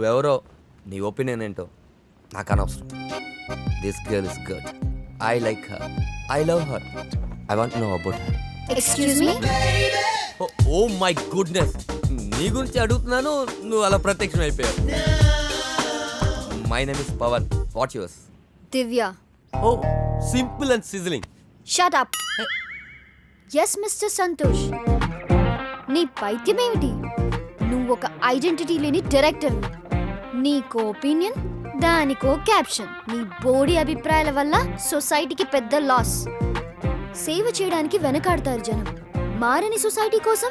నువ్వెవరో నీ ఒపీనియన్ ఏంటో నాకు అనవసరం. This girl is good. I like her. I love her. I want know about her. Excuse me. Oh my goodness, నీ గురించి అడుగుతున్నాను, నువ్వు అలా ప్రత్యక్షం అయిపోయావు. My name is Pavan. What yours? Divya. Oh simple and sizzling. Shut up. Yes mister Santosh. నీ పైత్యమేమిటి? నువ్వు ఒక ఐడెంటిటీ లేని డైరెక్టర్. నీకో ఒపీనియన్, దానికో క్యాప్షన్. నీ బోడి అభిప్రాయాల వల్ల సొసైటీకి పెద్ద లాస్. సేవ చేయడానికి వెనకాడతారు జనం. మారని సొసైటీ కోసం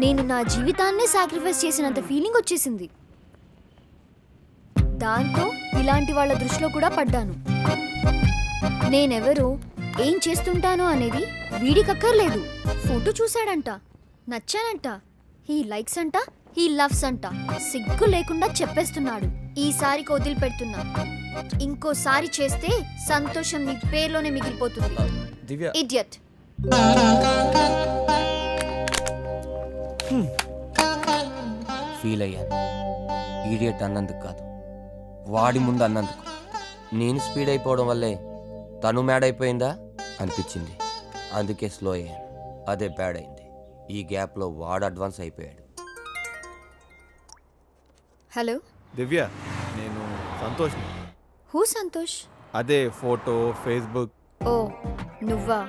నేను నా జీవితాన్నే సాక్రిఫైస్ చేసినంత ఫీలింగ్ వచ్చేసింది. దాంతో ఇలాంటి వాళ్ళ దృష్టిలో కూడా పడ్డాను. నేనెవరో, ఏం చేస్తుంటానో అనేది వీడికక్కర్లేదు. ఫోటో చూశాడంట, నచ్చానంట, హీ లైక్స్ అంట, హీ లవ్స్ అంట. సిగ్గు లేకుండా చెప్పేస్తున్నాడు. ఈసారికి వదిలిపెడుతున్నా. ఇంకోసారి చేస్తే సంతోషం నీ పేర్లోనే మిగిలిపోతుంది. దివ్య, ఇడియట్. ఫీల్ అయ్యాను. ఈడియట్ అన్నందుకు కాదు, వాడి ముందు అన్నందుకు. నేను స్పీడ్ అయిపోవడం వల్లే తను మ్యాడ్ అయిపోయిందా అనిపించింది. అందుకే స్లో అయ్యాను. అదే బ్యాడ్ అయింది. ఈ గ్యాప్లో వాడు అడ్వాన్స్ అయిపోయాడు. హలో దివ్య, నేను సంతోష్. హూ సంతోష్? అదే ఫోటో, ఫేస్బుక్. ఓ నువ్వా?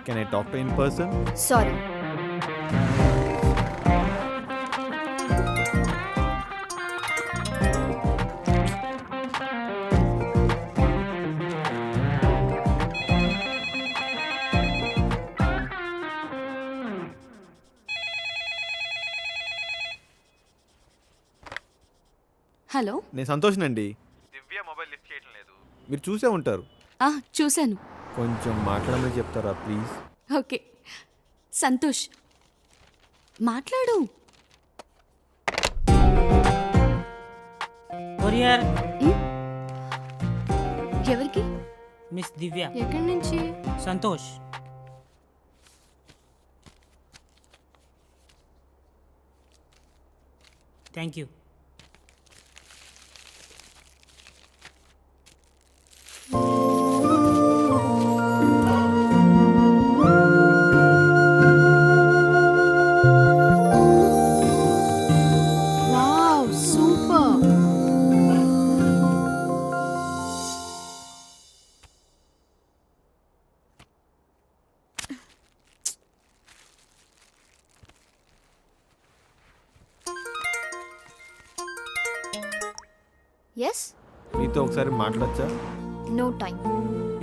Can I talk to in person? Sorry. Hello, నేను సంతోష్నండి. దివ్య మొబైల్ లిఫ్ట్ చేయడం లేదు. మీరు చూసే ఉంటారు. చూశాను. కొంచెం మాట్లాడమని చెప్తారా ప్లీజ్? ఓకే సంతోష్, మాట్లాడు. కొరియర్. ఎవరికి? మిస్ దివ్య. ఎక్కడి నుంచి? Santosh. Thank you. Wow, super. Yes. నీతో ఒకసారి మాట్లాడచ్చా? No time.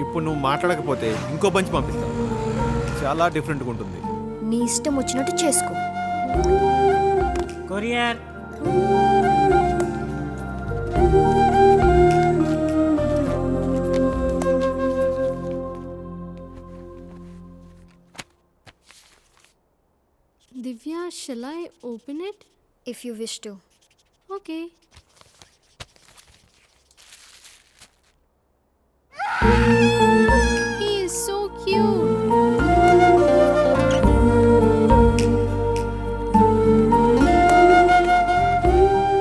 ఇప్పుడు నువ్వు మాట్లాడకపోతే ఇంకో బంచి పంపిస్తా. చాలా డిఫరెంట్గా ఉంటుంది. నీ ఇష్టం వచ్చినట్టు చేసుకో. Courier. Divya, shall I open it? If you wish to. Okay. He is so cute.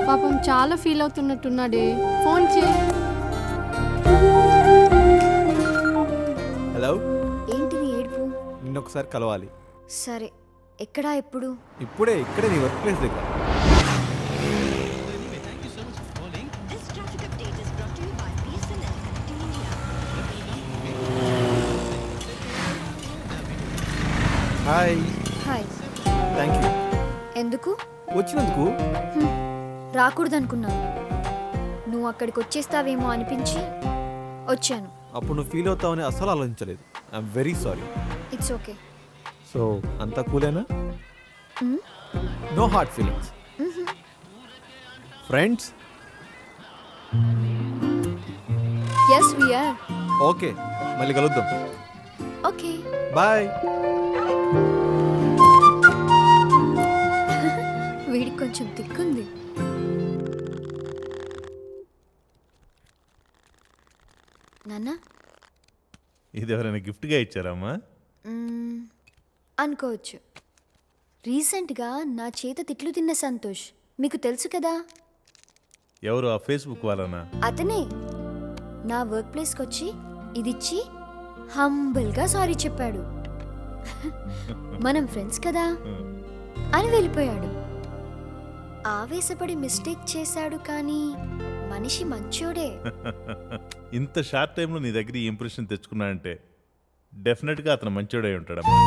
పాపం చాలా ఫీల్ అవుతున్నట్టున్నాడే. ఫోన్ చేయి. హలో, ఏంటి నీ ఏడుపు? నిన్నొకసారి కలవాలి. సరే, ఎక్కడా ఎప్పుడు? ఇప్పుడే ఇక్కడే నీ వర్క్ ప్లేస్ దగ్గర. హాయ్. హాయ్. Thank you. ఎందుకు? వచ్చినందుకు. రాకూడదనుకున్నాను. నువ్వు అక్కడికి వచ్చేస్తావేమో అనిపించి వచ్చాను. అప్పుడు నువ్వు ఫీల్ అవుతావని అస్సలు ఆలోచించలేదు. I'm very sorry. It's okay. So అంతా కూలేనా? No hard feelings. Friends? Yes we are. Okay, మళ్ళీ కలుద్దాం. Okay bye. వీడికి కొంచెం తిక్కుంది. నాన్న, ఇది ఎవరైనా గిఫ్ట్గా ఇచ్చారమ్మా? అనుకోవచ్చు. రీసెంట్గా నా చేత తిట్లు తిన్న సంతోష్ మీకు తెలుసు కదా. ఎవరు ఆ ఫేస్బుక్ వాళ్ళనా? అతనే నా వర్క్ ప్లేస్కి వచ్చి ఇదిచ్చి హంబుల్గా సారీ చెప్పాడు. మనం ఫ్రెండ్స్ కదా అని వెళ్ళిపోయాడు. ఆవేశపడి మిస్టేక్ చేశాడు కానీ మనిషి మంచోడే. ఇంత షార్ట్ టైంలో నీ దగ్గర ఈ ఇంప్రెషన్ తెచ్చుకున్నాడంటే డెఫినెట్గా అతను మంచోడై ఉంటాడమ్మా.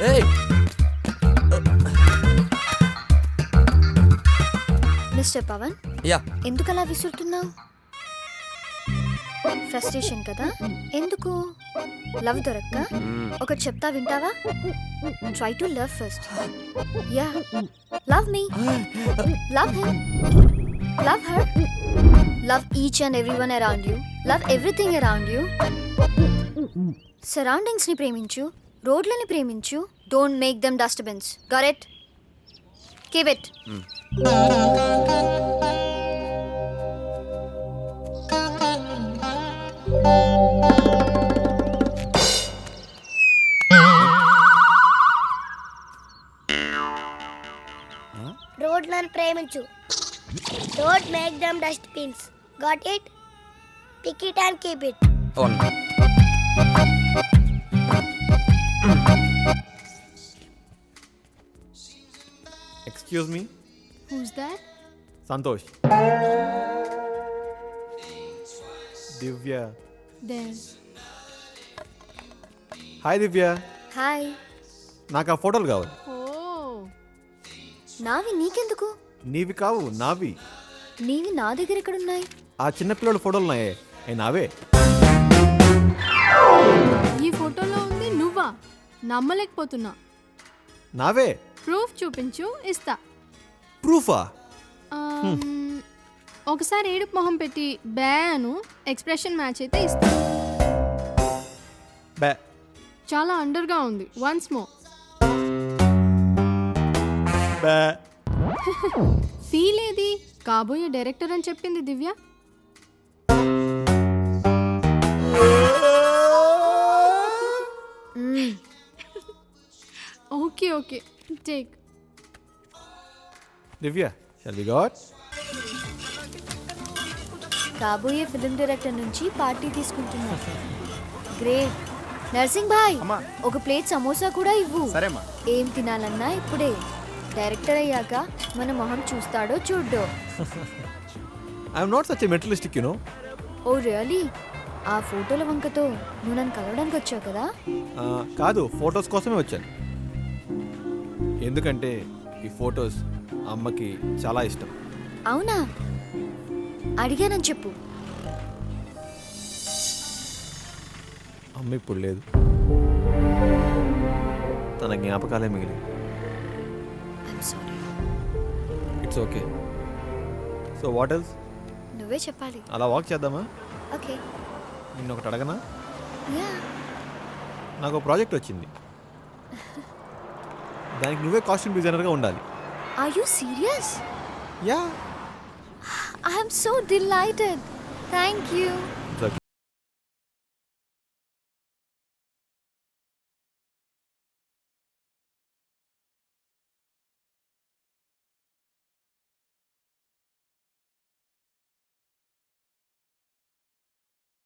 ఏయ్, మిస్టర్ పవన్, యా ఎందుకు అలా విసురుతున్నావు? ఫ్రస్ట్రేషన్ కదా? ఎందుకు? లవ్ దొరక్క? ఒకటి చెప్తా వింటావా? Try to love first. Ya, love me, love him, love her, love each and everyone around you, love everything around you. Surroundings ని ప్రేమించు, రోడ్లని ప్రేమించు. Don't make them dustbins. Got it? Keep it. రోడ్లను ప్రేమించు. Don't make them dustbins. Got it? Pick it and keep it. అవును. Excuse me, who's that? Santosh. Divya. There. Hi Divya, hi. నాకు ఆ ఫోటోలు కావాలి. ఓ, నావి నీకెందుకు? నీవి కావు, నావి. నీవి నా దగ్గర ఎక్కడున్నాయి? ఆ చిన్నపిల్లల ఫోటోలు ఉన్నాయే, అవి నావే. ఈ ఫోటోలో ఉంది నువ్వా? నమ్మలేకపోతున్నా. నావే. ప్రూఫ్ చూపించు, ఇస్తా. ప్రూఫా? ఒకసారి ఏడుపు మొహం పెట్టి బ్యాను ఎక్స్ప్రెషన్ మ్యాచ్ అయితే ఇస్తా. బే. చాలా అండర్గా ఉంది. Once more. బే. ఫీల్ ఏది? కాబోయే డైరెక్టర్ అని చెప్పింది Divya. Okay okay, take. Divya, shall we got? కాబోయే ఫిల్మ్ డైరెక్టర్ నుంచి పార్టీ తీసుకుంటున్నా. గ్రేట్. నర్సింగ్ భాయ్, ఒక ప్లేట్ సమోసా కూడా ఇవ్వు. సరేమ్మా. ఏం తినాలన్నా ఇప్పుడే. డైరెక్టర్ అయ్యాక మన మొహం చూస్తాడో చూడ్డో. I'm not such a materialistic, you know. Oh really? ఆ ఫోటోల వంకతో నువ్వు నన్ను కలవడానికి వచ్చావు కదా? కాదు, ఫొటోస్ కోసమే వచ్చాను. ఎందుకంటే ఈ ఫొటోస్ అమ్మకి చాలా ఇష్టం. అవునా? అడిగానని చెప్పు. అమ్మ ఇప్పుడు లేదు, తన జ్ఞాపకాలే మిగిలి. I'm sorry. It's okay. So what else? నువ్వే చెప్పాలి. అలా వాక్ చేద్దామా? ఓకే. నిన్న ఒకటి అడగనా? యా. నాకు ప్రాజెక్ట్ వచ్చింది, దానికి నువ్వే కాస్ట్యూమ్ డిజైనర్గా ఉండాలి. Are you serious? Yeah. I'm so delighted. Thank you.